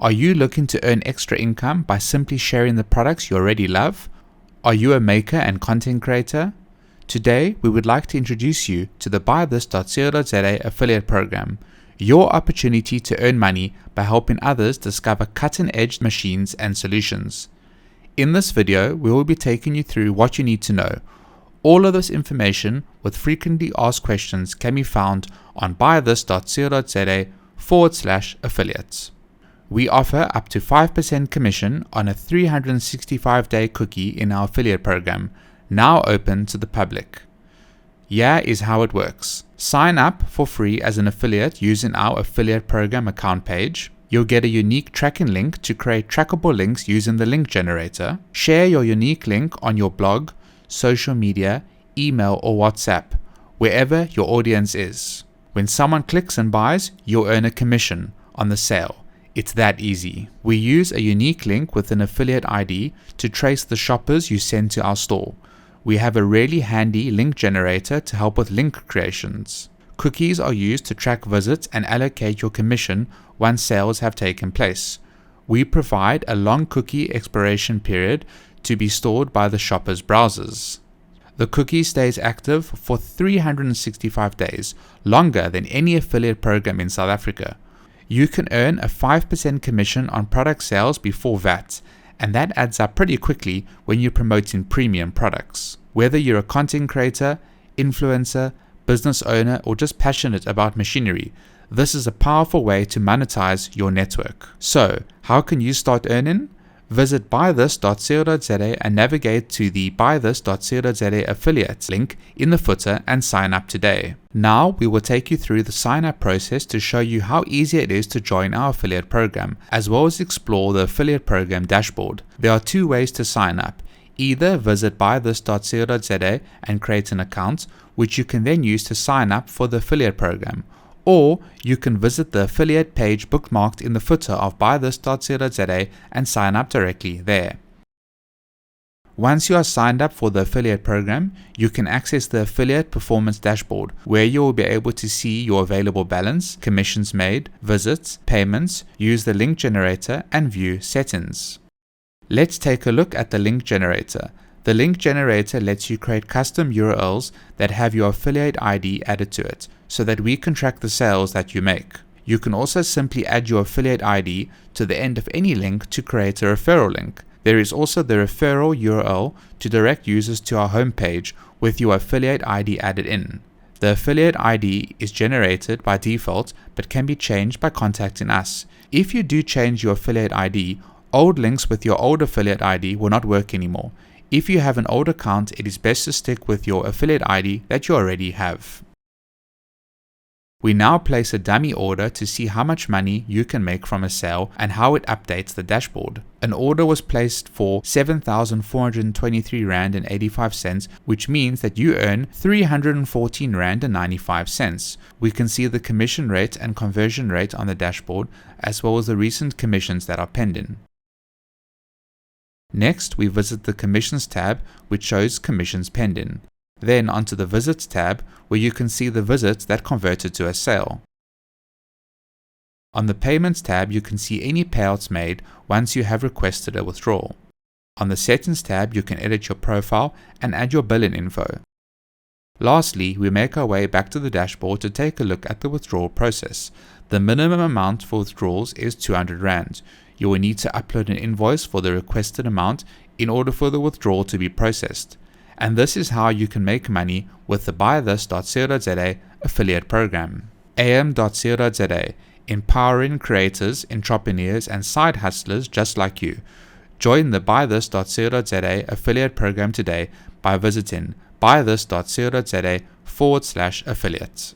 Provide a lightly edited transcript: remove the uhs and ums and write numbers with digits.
Are you looking to earn extra income by simply sharing the products you already love? Are you a maker and content creator? Today, we would like to introduce you to the Buythis.co.za affiliate program, your opportunity to earn money by helping others discover cutting-edge machines and solutions. In this video, we will be taking you through what you need to know. All of this information with frequently asked questions can be found on buythis.co.za/affiliates. We offer up to 5% commission on a 365-day cookie in our affiliate program, now open to the public. Here is how it works. Sign up for free as an affiliate using our affiliate program account page. You'll get a unique tracking link to create trackable links using the link generator. Share your unique link on your blog, social media, email or WhatsApp, wherever your audience is. When someone clicks and buys, you'll earn a commission on the sale. It's that easy. We use a unique link with an affiliate ID to trace the shoppers you send to our store. We have a really handy link generator to help with link creations. Cookies are used to track visits and allocate your commission once sales have taken place. We provide a long cookie expiration period to be stored by the shopper's browsers. The cookie stays active for 365 days, longer than any affiliate program in South Africa. You can earn a 5% commission on product sales before VAT, and that adds up pretty quickly when you're promoting premium products. Whether you're a content creator, influencer, business owner, or just passionate about machinery, this is a powerful way to monetize your network. So, how can you start earning? Visit buythis.co.za and navigate to the buythis.co.za affiliates link in the footer and sign up today. Now we will take you through the sign up process to show you how easy it is to join our affiliate program, as well as explore the affiliate program dashboard. There are two ways to sign up. Either visit buythis.co.za and create an account, which you can then use to sign up for the affiliate program. Or you can visit the affiliate page bookmarked in the footer of buythis.co.za and sign up directly there. Once you are signed up for the affiliate program, you can access the affiliate performance dashboard, where you will be able to see your available balance, commissions made, visits, payments, use the link generator, and view settings. Let's take a look at the link generator. The link generator lets you create custom URLs that have your affiliate ID added to it, so that we can track the sales that you make. You can also simply add your affiliate ID to the end of any link to create a referral link. There is also the referral URL to direct users to our homepage with your affiliate ID added in. The affiliate ID is generated by default but can be changed by contacting us. If you do change your affiliate ID, old links with your old affiliate ID will not work anymore. If you have an old account, it is best to stick with your affiliate ID that you already have. We now place a dummy order to see how much money you can make from a sale and how it updates the dashboard. An order was placed for 7,423 Rand and 85 cents, which means that you earn 314 Rand and 95 cents. We can see the commission rate and conversion rate on the dashboard, as well as the recent commissions that are pending. Next, we visit the Commissions tab, which shows commissions pending. Then onto the Visits tab, where you can see the visits that converted to a sale. On the Payments tab, you can see any payouts made once you have requested a withdrawal. On the Settings tab, you can edit your profile and add your billing info. Lastly, we make our way back to the dashboard to take a look at the withdrawal process. The minimum amount for withdrawals is 200 Rand. You will need to upload an invoice for the requested amount in order for the withdrawal to be processed. And this is how you can make money with the Buythis.co.za affiliate program. AM.CO.za, empowering creators, entrepreneurs, and side hustlers just like you. Join the Buythis.co.za affiliate program today by visiting buythis.co.za/affiliates.